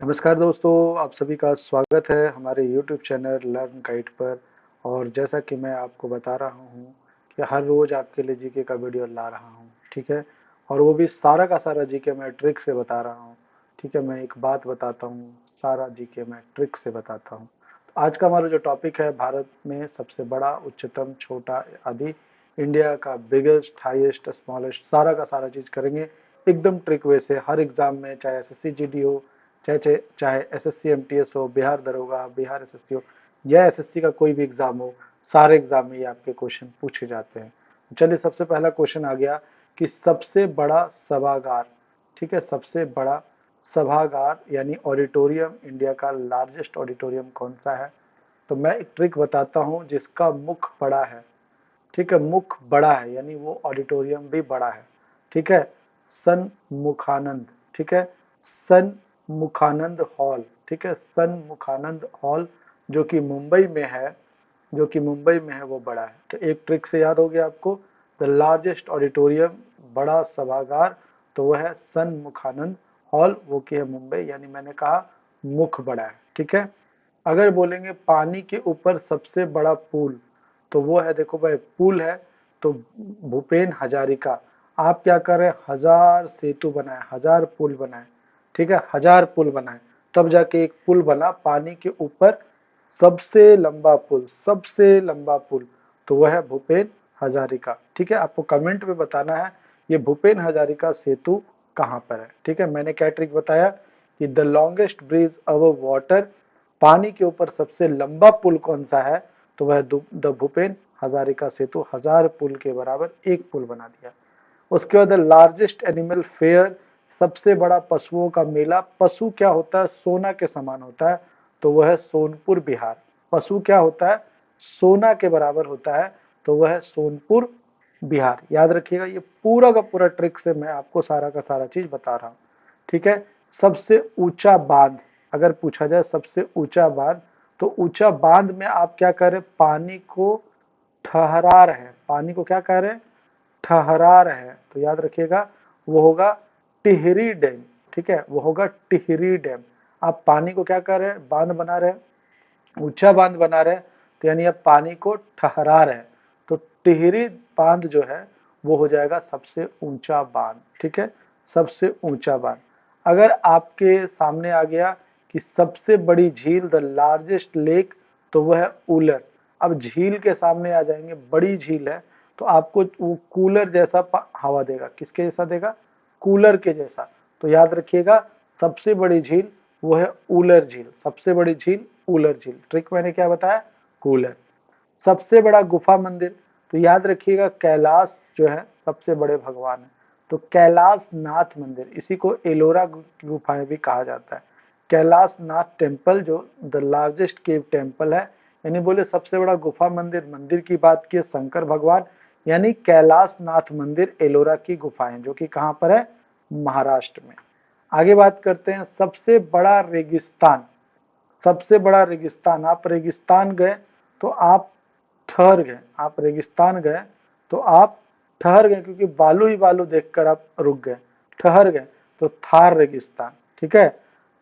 नमस्कार दोस्तों, आप सभी का स्वागत है हमारे YouTube चैनल लर्न गाइड पर। और जैसा कि मैं आपको बता रहा हूँ कि हर रोज़ आपके लिए जीके का वीडियो ला रहा हूँ, ठीक है। और वो भी सारा का सारा जीके मैं ट्रिक से बता रहा हूँ, ठीक है। मैं एक बात बताता हूँ, सारा जीके मैं ट्रिक से बताता हूँ। तो आज का हमारा जो टॉपिक है, भारत में सबसे बड़ा, उच्चतम, छोटा आदि, इंडिया का बिगेस्ट, हाईएस्ट, स्मॉलेस्ट, सारा का सारा चीज़ करेंगे एकदम ट्रिक वे से। हर एग्जाम में, चाहे एसएससी जीडी हो, चाहे चाहे एसएससी एमटीएस हो, बिहार दरोगा, बिहार एसएससी हो, या एसएससी का कोई भी एग्जाम हो, सारे एग्जाम में ये आपके क्वेश्चन पूछे जाते हैं। चलिए, सबसे पहला क्वेश्चन आ गया कि सबसे बड़ा सभागार, ठीक है, सबसे बड़ा सभागार यानी ऑडिटोरियम, इंडिया का लार्जेस्ट ऑडिटोरियम कौन सा है। तो मैं एक ट्रिक बताता हूँ जिसका मुख बड़ा है, ठीक है। मुख बड़ा है यानी वो ऑडिटोरियम भी बड़ा है, ठीक है। सनमुखानंद, ठीक है, सनमुखानंद हॉल, ठीक है, सनमुखानंद हॉल जो कि मुंबई में है, जो कि मुंबई में है, वो बड़ा है। तो एक ट्रिक से याद हो गया आपको, द लार्जेस्ट ऑडिटोरियम, बड़ा सभागार, तो वह है सनमुखानंद हॉल, वो की है मुंबई, यानी मैंने कहा मुख बड़ा है, ठीक है। अगर बोलेंगे पानी के ऊपर सबसे बड़ा पुल, तो वो है, देखो भाई, पुल है तो भूपेन हजारिका। आप क्या कर रहे हैं, 1000 सेतु बनाए, 1000 पुल बनाए, ठीक है, 1000 पुल बनाए, तब जाके एक पुल बना पानी के ऊपर, सबसे लंबा पुल, सबसे लंबा पुल, तो वह है भूपेन हजारिका, ठीक है। आपको कमेंट में बताना है ये भूपेन हजारिका सेतु कहाँ पर है, ठीक है। मैंने क्या ट्रिक बताया कि the longest bridge above water, पानी के ऊपर सबसे लंबा पुल कौन सा है, तो वह द भूपेन हजारिका सेतु, 1000 पुल के बराबर एक पुल बना दिया। उसके बाद लार्जेस्ट एनिमल फेयर, सबसे बड़ा पशुओं का मेला, पशु क्या होता है, सोना के समान होता है, तो वह है सोनपुर बिहार। पशु क्या होता है, सोना के बराबर होता है, तो वह है सोनपुर बिहार। याद रखिएगा, ये पूरा का पूरा ट्रिक से मैं आपको सारा का सारा चीज बता रहा हूँ, ठीक है। सबसे ऊंचा बांध, अगर पूछा जाए सबसे ऊंचा बांध, तो ऊंचा बांध में आप क्या कर रहे हैं, पानी को ठहरा रहे हैं, पानी को क्या कह रहे हैं, ठहरा रहे हैं। तो याद रखिएगा, वो होगा टिहरी डैम, ठीक है, वो होगा टिहरी डैम। आप पानी को क्या कर रहे हैं, बांध बना रहे हैं, ऊंचा बांध बना रहे हैं, तो यानी आप पानी को ठहरा रहे हैं। तो टिहरी बांध जो है वो हो जाएगा सबसे ऊंचा बांध, ठीक है, सबसे ऊंचा बांध। अगर आपके सामने आ गया कि सबसे बड़ी झील, द लार्जेस्ट लेक, तो वह है उलर। अब झील के सामने आ जाएंगे, बड़ी झील है, तो आपको वो कूलर जैसा हवा देगा, किसके जैसा देगा, कूलर के जैसा। तो याद रखिएगा, सबसे बड़ी झील वो है उलर झील, सबसे बड़ी झील उलर झील। ट्रिक मैंने क्या बताया, कूलर। सबसे बड़ा गुफा मंदिर, तो याद रखिएगा कैलाश जो है सबसे बड़े भगवान है, तो कैलाश नाथ मंदिर, इसी को एलोरा गुफाएं भी कहा जाता है। कैलाश नाथ टेम्पल जो द लार्जेस्ट केव टेम्पल है, यानी बोले सबसे बड़ा गुफा मंदिर, मंदिर की बात की शंकर भगवान, यानी कैलाश नाथ मंदिर, एलोरा की गुफाएं, जो कि कहाँ पर है, महाराष्ट्र में। आगे बात करते हैं, सबसे बड़ा रेगिस्तान, सबसे बड़ा रेगिस्तान, आप रेगिस्तान गए तो आप ठहर गए, आप रेगिस्तान गए तो आप ठहर गए, क्योंकि बालू ही बालू देखकर आप रुक गए, ठहर गए, तो थार रेगिस्तान, ठीक है।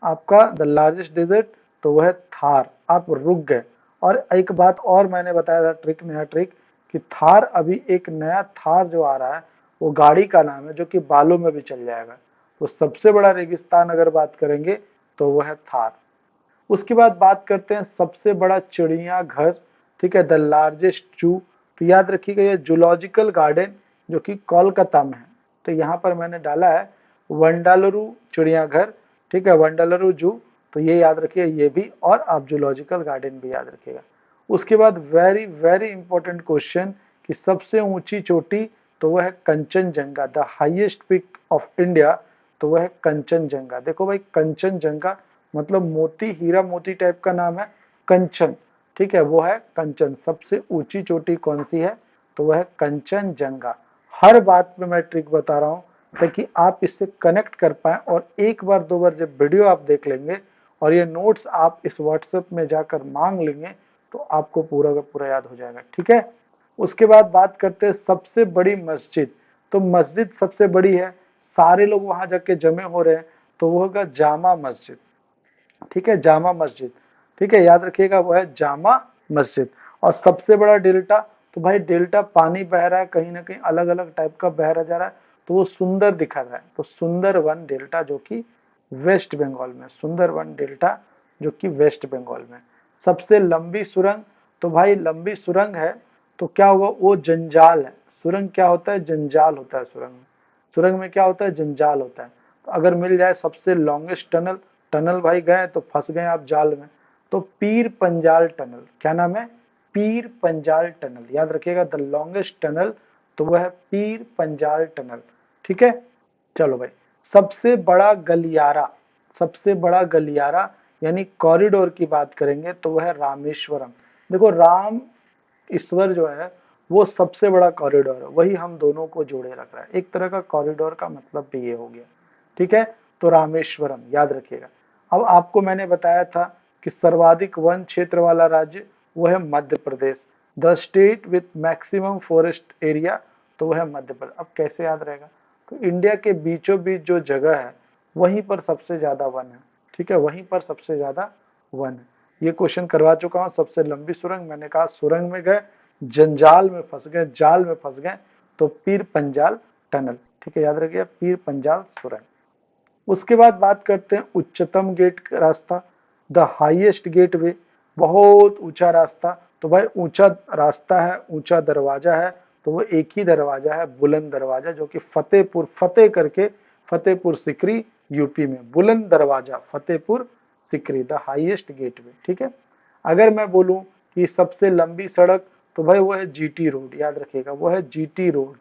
आपका द लार्जेस्ट डेजर्ट, तो वह थार, आप रुक गए। और एक बात और मैंने बताया था, ट्रिक, नया ट्रिक, कि थार, अभी एक नया थार जो आ रहा है, वो गाड़ी का नाम है, जो कि बालू में भी चल जाएगा। तो सबसे बड़ा रेगिस्तान अगर बात करेंगे तो वह है थार। उसके बाद बात करते हैं सबसे बड़ा चिड़ियाघर, ठीक है, द लार्जेस्ट जू। तो याद रखिएगा, ये जूलॉजिकल गार्डन जो कि कोलकाता में है, तो यहाँ पर मैंने डाला है वंडालुरु चिड़ियाघर, ठीक है, वंडालुरु जू, तो ये याद रखिए, ये भी, और आप जूलॉजिकल गार्डन भी याद रखिएगा। उसके बाद वेरी वेरी इंपॉर्टेंट क्वेश्चन कि सबसे ऊंची चोटी, तो वह है Kanchenjunga, the highest peak of India, तो वह है कंचनजंगा। देखो भाई, कंचनजंगा मतलब मोती, हीरा मोती टाइप का नाम है, कंचन, ठीक है, वो है कंचन। सबसे ऊंची चोटी कौन सी है, तो वह है कंचनजंगा। हर बात में मैं ट्रिक बता रहा हूँ ताकि आप इससे कनेक्ट कर पाए, और एक बार दो बार जब वीडियो आप देख लेंगे और ये नोट्स आप इस व्हाट्सएप में जाकर मांग लेंगे, तो आपको पूरा का पूरा याद हो जाएगा, ठीक है। उसके बाद बात करते हैं सबसे बड़ी मस्जिद, तो मस्जिद सबसे बड़ी है, सारे लोग वहां जाके जमे हो रहे हैं, तो वो होगा जामा मस्जिद, ठीक है, जामा मस्जिद, ठीक है, याद रखिएगा वो है जामा मस्जिद। और सबसे बड़ा डेल्टा, तो भाई डेल्टा पानी बह रहा है कहीं ना कहीं अलग अलग टाइप का बह रहा जा रहा है, तो वो सुंदर दिखा रहा है, तो सुंदरवन डेल्टा जो कि वेस्ट बंगाल में, सुंदरवन डेल्टा जो कि वेस्ट बंगाल में। सबसे लंबी सुरंग, तो भाई लंबी सुरंग है तो क्या हुआ, वो जंजाल है। सुरंग क्या होता है, जंजाल होता है सुरंग में। सुरंग में क्या होता है, जंजाल होता है। तो अगर मिल जाए सबसे लॉन्गेस्ट टनल, टनल भाई गए तो फंस गए आप जाल में, तो पीर पंजाल टनल, क्या नाम है, पीर पंजाल टनल, याद रखिएगा द लॉन्गेस्ट टनल, तो वह है पीर पंजाल टनल। ठीक है, चलो भाई, सबसे बड़ा गलियारा, सबसे बड़ा गलियारा यानी कॉरिडोर की बात करेंगे तो वह है रामेश्वरम। देखो राम ईश्वर जो है वो सबसे बड़ा कॉरिडोर है, वही हम दोनों को जोड़े रख रहा है, एक तरह का कॉरिडोर का मतलब भी ये हो गया। ठीक है, तो रामेश्वरम याद रखिएगा। अब आपको मैंने बताया था कि सर्वाधिक वन क्षेत्र वाला राज्य वो है Madhya Pradesh, the state with maximum forest area, तो वह है मध्य प्रदेश। अब कैसे याद रहेगा, तो इंडिया के बीचों बीच जो जगह है वहीं पर सबसे ज्यादा वन है। ठीक है, वहीं पर सबसे ज्यादा वन है। ये क्वेश्चन करवा चुका हूँ। सबसे लंबी सुरंग, मैंने कहा सुरंग में गए, जंजाल में फंस गए, जाल में फंस गए, तो पीर पंजाल टनल। ठीक है, याद रखिए पीर पंजाल सुरंग। उसके बाद बात करते हैं उच्चतम गेट का रास्ता, द हाईएस्ट गेट वे, बहुत ऊंचा रास्ता। तो भाई ऊंचा रास्ता है, ऊंचा दरवाजा है, तो वो एक ही दरवाजा है, बुलंद दरवाजा, जो कि फतेहपुर, फतेह करके फतेहपुर सिकरी यूपी में, Buland Darwaza Fatehpur Sikri, the highest gateway. ठीक है, अगर मैं बोलूं कि सबसे लंबी सड़क, तो भाई वो है जीटी रोड, याद रखिएगा वो है जीटी रोड।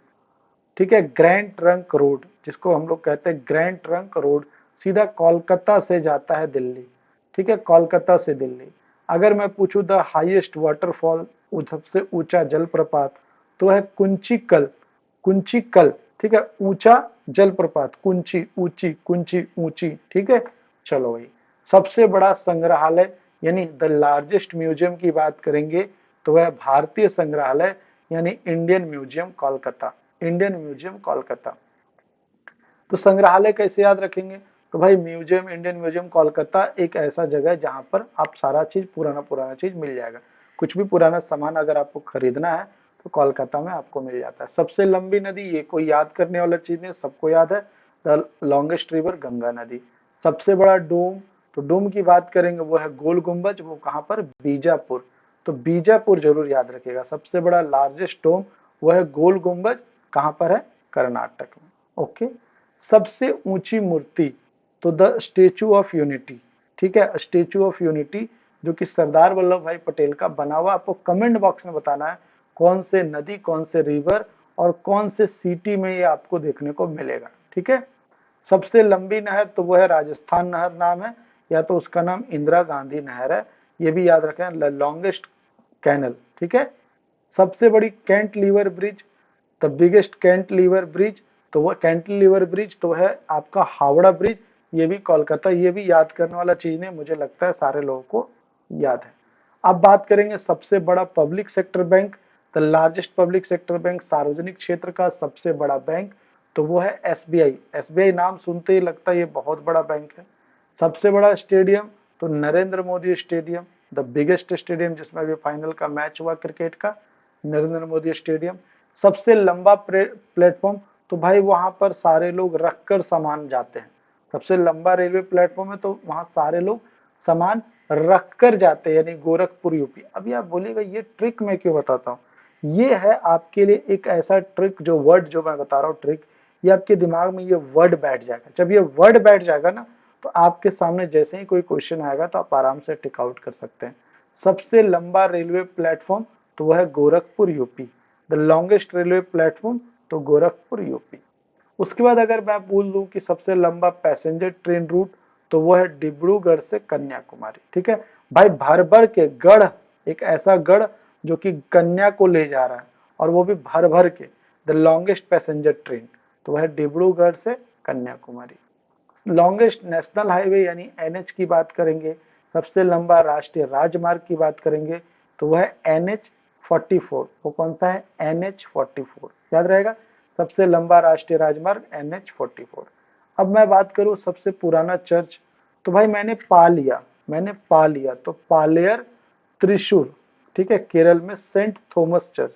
ठीक है, ग्रैंड ट्रंक रोड, जिसको हम लोग कहते हैं ग्रैंड ट्रंक रोड, सीधा कोलकाता से जाता है दिल्ली। ठीक है, कोलकाता से दिल्ली। अगर मैं पूछूं द हाईएस्ट वाटरफॉल, सबसे ऊंचा जलप्रपात, तो है कुंचिकल, कुंचिकल। ठीक है, ऊंचा जलप्रपात, कुंची ऊंची, कुंची ऊंची। ठीक है, चलो भाई, सबसे बड़ा संग्रहालय यानी द लार्जेस्ट म्यूजियम की बात करेंगे तो वह भारतीय संग्रहालय यानी Indian museum Kolkata, Indian museum Kolkata. तो संग्रहालय कैसे याद रखेंगे, तो भाई म्यूजियम, इंडियन म्यूजियम कोलकाता एक ऐसा जगह है जहां पर आप सारा चीज, पुराना पुराना चीज मिल जाएगा। कुछ भी पुराना सामान अगर आपको खरीदना है तो कोलकाता में आपको मिल जाता है। सबसे लंबी नदी, ये कोई याद करने वाला चीज नहीं, सबको याद है, द लॉन्गेस्ट रिवर गंगा नदी। सबसे बड़ा डोम, तो डोम की बात करेंगे वो है गोल गुम्बज, वो कहाँ पर, बीजापुर, तो बीजापुर जरूर याद रखिएगा। सबसे बड़ा लार्जेस्ट डोम वो है गोल गुम्बज, कहाँ पर है, कर्नाटक में। ओके, सबसे ऊंची मूर्ति, तो द स्टेचू ऑफ यूनिटी। ठीक है, स्टेचू ऑफ यूनिटी जो कि सरदार वल्लभ भाई पटेल का बना हुआ। आपको कमेंट बॉक्स में बताना है कौन से नदी, कौन से रिवर और कौन से सिटी में ये आपको देखने को मिलेगा। ठीक है, सबसे लंबी नहर, तो वो है राजस्थान नहर नाम है, या तो उसका नाम इंदिरा गांधी नहर है, ये भी याद रखें, लॉन्गेस्ट कैनल। ठीक है, सबसे बड़ी कैंटलीवर ब्रिज, द बिगेस्ट कैंटलीवर ब्रिज, तो वो कैंटिलीवर ब्रिज तो है आपका हावड़ा ब्रिज, ये भी कोलकाता, ये भी याद करने वाला चीज नहीं, मुझे लगता है सारे लोगों को याद है। अब बात करेंगे सबसे बड़ा public sector bank, the largest public sector bank, सार्वजनिक क्षेत्र का सबसे बड़ा बैंक, तो वो है एसबीआई। एसबीआई नाम सुनते ही लगता है ये बहुत बड़ा बैंक है। सबसे बड़ा स्टेडियम, तो Narendra Modi stadium, the biggest stadium जिसमें अभी फाइनल का मैच हुआ क्रिकेट का, नरेंद्र मोदी स्टेडियम। सबसे लंबा प्लेटफॉर्म, तो भाई वहां पर सारे लोग रखकर सामान जाते हैं। सबसे लंबा रेलवे प्लेटफॉर्म है तो वहां सारे लोग सामान रखकर जाते हैं, यानी गोरखपुर यूपी। अभी आप बोलिएगा ये ट्रिक मैं क्यों बताता हूँ, ये है आपके लिए एक ऐसा ट्रिक, जो वर्ड जो मैं बता रहा हूँ ट्रिक, ये आपके दिमाग में ये वर्ड बैठ जाएगा। जब ये वर्ड बैठ जाएगा ना, तो आपके सामने जैसे ही कोई क्वेश्चन आएगा तो आप आराम से टिक आउट कर सकते हैं। सबसे लंबा रेलवे प्लेटफॉर्म, तो वह है Gorakhpur UP, the longest railway platform, तो गोरखपुर यूपी। उसके बाद अगर मैं बोल दूं कि सबसे लंबा पैसेंजर ट्रेन रूट, तो वो है डिब्रूगढ़ से कन्याकुमारी। ठीक है भाई, भर भर के गढ़, एक ऐसा गढ़ जो कि कन्या को ले जा रहा है, और वो भी भर भर के, द लॉन्गेस्ट पैसेंजर ट्रेन, तो वह है डिब्रूगढ़ से कन्याकुमारी। लॉन्गेस्ट नेशनल हाईवे यानी एनएच की बात करेंगे, सबसे लंबा राष्ट्रीय राजमार्ग की बात करेंगे, तो वह है NH 44। वो कौन सा है, NH 44, याद रहेगा, सबसे लंबा राष्ट्रीय राजमार्ग NH 44। अब मैं बात करूं सबसे पुराना चर्च, तो भाई मैंने पा लिया मैंने पा लिया, तो पालेयर त्रिशूर, ठीक है, केरल में saint Thomas church,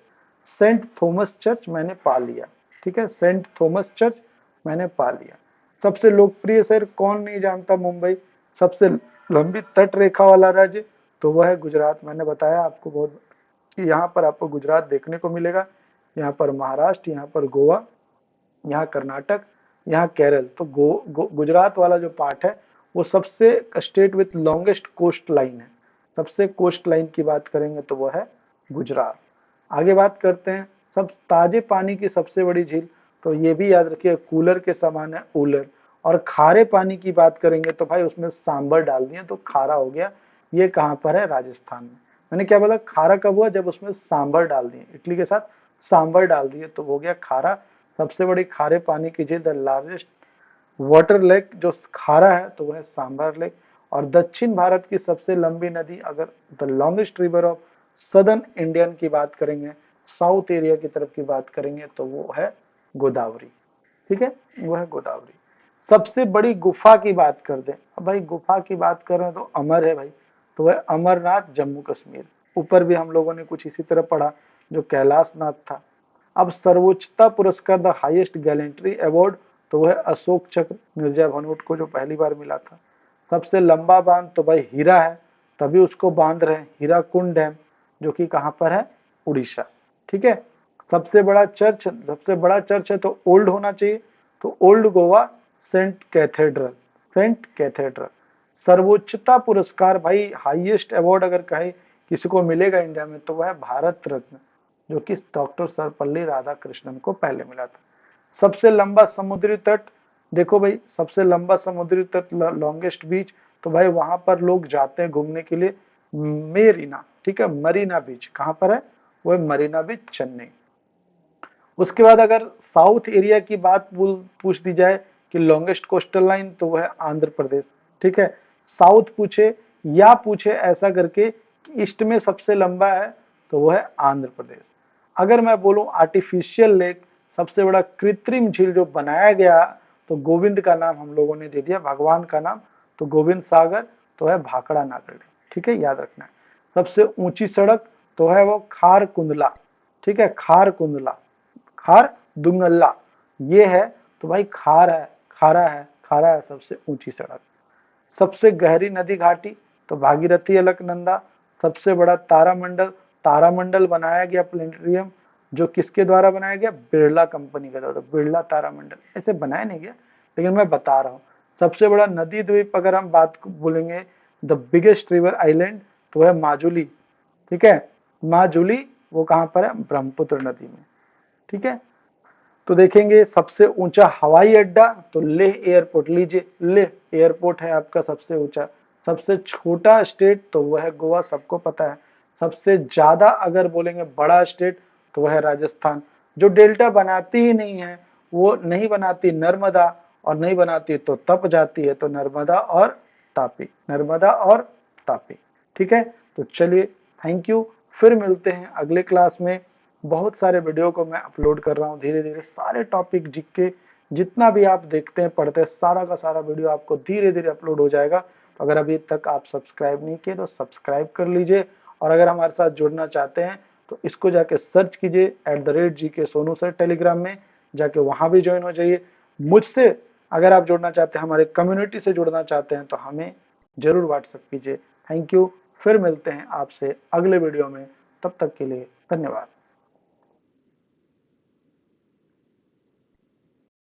saint Thomas church मैंने पा लिया, ठीक है, सेंट थॉमस चर्च मैंने पा लिया। सबसे लोकप्रिय शहर कौन नहीं जानता मुंबई, सबसे लंबी तट रेखा वाला राज्य तो वह है गुजरात। मैंने बताया आपको बहुत कि यहाँ पर आपको गुजरात देखने को मिलेगा, यहाँ पर महाराष्ट्र, यहाँ पर गोवा, यहाँ कर्नाटक, यहाँ केरल। तो गुजरात वाला जो पार्ट है वो सबसे state with longest coast line है, सबसे कोस्ट लाइन की बात करेंगे तो वो है गुजरात। आगे बात करते हैं सब ताजे पानी की सबसे बड़ी झील, तो ये भी याद रखिए कूलर के समान है ऊलर। और खारे पानी की बात करेंगे तो भाई उसमें सांबर डाल दिए तो खारा हो गया, ये कहाँ पर है, राजस्थान में। मैंने क्या बोला, खारा कब हुआ, जब उसमें सांबर डाल दिए, इडली के साथ सांबर डाल दिए तो हो गया खारा। सबसे बड़ी खारे पानी की झील द लार्जेस्ट वाटर लेक जो खारा है तो वह सांबर लेक। और दक्षिण भारत की सबसे लंबी नदी, अगर the longest river of southern Indian की बात करेंगे, साउथ एरिया की तरफ की बात करेंगे तो वो है गोदावरी, ठीक है, वो है गोदावरी। सबसे बड़ी गुफा की बात कर दें, अब भाई गुफा की बात कर रहे हैं तो अमर है भाई, तो वह अमरनाथ जम्मू कश्मीर। ऊपर भी हम लोगों ने कुछ इसी तरह पढ़ा जो कैलाश नाथ था। अब सर्वोच्चता पुरस्कार द हाईएस्ट गैलेंट्री अवार्ड तो वह अशोक चक्र मिर्जा भनोट को जो पहली बार मिला था। सबसे लंबा बांध तो भाई हीरा है, तभी उसको बांध रहे हैं, हीराकुंड डैम, जो कि कहाँ पर है, उड़ीसा, ठीक है। सबसे बड़ा चर्च है तो ओल्ड होना चाहिए, तो old Goa saint cathedral, saint cathedral. सर्वोच्चता पुरस्कार भाई हाईएस्ट अवार्ड अगर कहे किसी को मिलेगा इंडिया में तो वह है भारत रत्न, जो कि डॉक्टर सर्वपल्ली राधाकृष्णन को पहले मिला था। सबसे लंबा समुद्री तट, देखो भाई सबसे लंबा समुद्री तट, लॉन्गेस्ट बीच, तो भाई वहां पर लोग जाते हैं घूमने के लिए, मेरीना, ठीक है, मरीना बीच कहाँ पर है, वो है मरीना बीच चेन्नई। उसके बाद अगर साउथ एरिया की बात पूछ दी जाए कि लॉन्गेस्ट कोस्टल लाइन तो वह है आंध्र प्रदेश, ठीक है। साउथ पूछे या पूछे ऐसा करके कि ईस्ट में सबसे लंबा है तो वह है आंध्र प्रदेश। अगर मैं बोलूं आर्टिफिशियल लेक, सबसे बड़ा कृत्रिम झील जो बनाया गया, तो गोविंद का नाम हम लोगों ने दे दिया, भगवान का नाम, तो गोविंद सागर तो है भाखड़ा नागड़ी, ठीक है, याद रखना है। सबसे ऊंची सड़क तो है वो खार कुंदला, ठीक है, खार कुंदला, खार दुंगल्ला ये है, तो भाई खार है, खारा है, खारा है सबसे ऊंची सड़क। सबसे गहरी नदी घाटी तो भागीरथी अलकनंदा। सबसे बड़ा तारामंडल, तारामंडल बनाया गया प्लेनेटरियम, जो किसके द्वारा बनाया गया, बिरला कंपनी के द्वारा, बिरला तारामंडल, ऐसे बनाया नहीं गया लेकिन मैं बता रहा हूँ। सबसे बड़ा नदी द्वीप अगर हम बात बोलेंगे, द बिगेस्ट रिवर आइलैंड तो है माजुली, ठीक है, माजुली वो कहाँ पर है, ब्रह्मपुत्र नदी में, ठीक है। तो देखेंगे सबसे ऊंचा हवाई अड्डा तो लेह एयरपोर्ट, लीजिए लेह एयरपोर्ट है आपका सबसे ऊंचा। सबसे छोटा स्टेट तो वह है गोवा, सबको पता है। सबसे ज्यादा अगर बोलेंगे बड़ा स्टेट तो वह है राजस्थान, जो डेल्टा बनाती ही नहीं है, वो नहीं बनाती नर्मदा, और नहीं बनाती तो तप जाती है, तो नर्मदा और तापी, नर्मदा और तापी, ठीक है। तो चलिए थैंक यू, फिर मिलते हैं अगले क्लास में। बहुत सारे वीडियो को मैं अपलोड कर रहा हूँ धीरे धीरे, सारे टॉपिक जीके जितना भी आप देखते हैं पढ़ते हैं सारा का सारा वीडियो आपको धीरे धीरे अपलोड हो जाएगा। तो अगर अभी तक आप सब्सक्राइब नहीं किए तो सब्सक्राइब कर लीजिए, और अगर हमारे साथ जुड़ना चाहते हैं तो इसको जाके सर्च कीजिए @GK सोनू सर टेलीग्राम में, जाके वहां भी ज्वाइन हो जाइए। मुझसे अगर आप जुड़ना चाहते हैं, हमारे कम्युनिटी से जुड़ना चाहते हैं तो हमें जरूर व्हाट्सएप कीजिए। थैंक यू, फिर मिलते हैं आपसे अगले वीडियो में, तब तक के लिए धन्यवाद।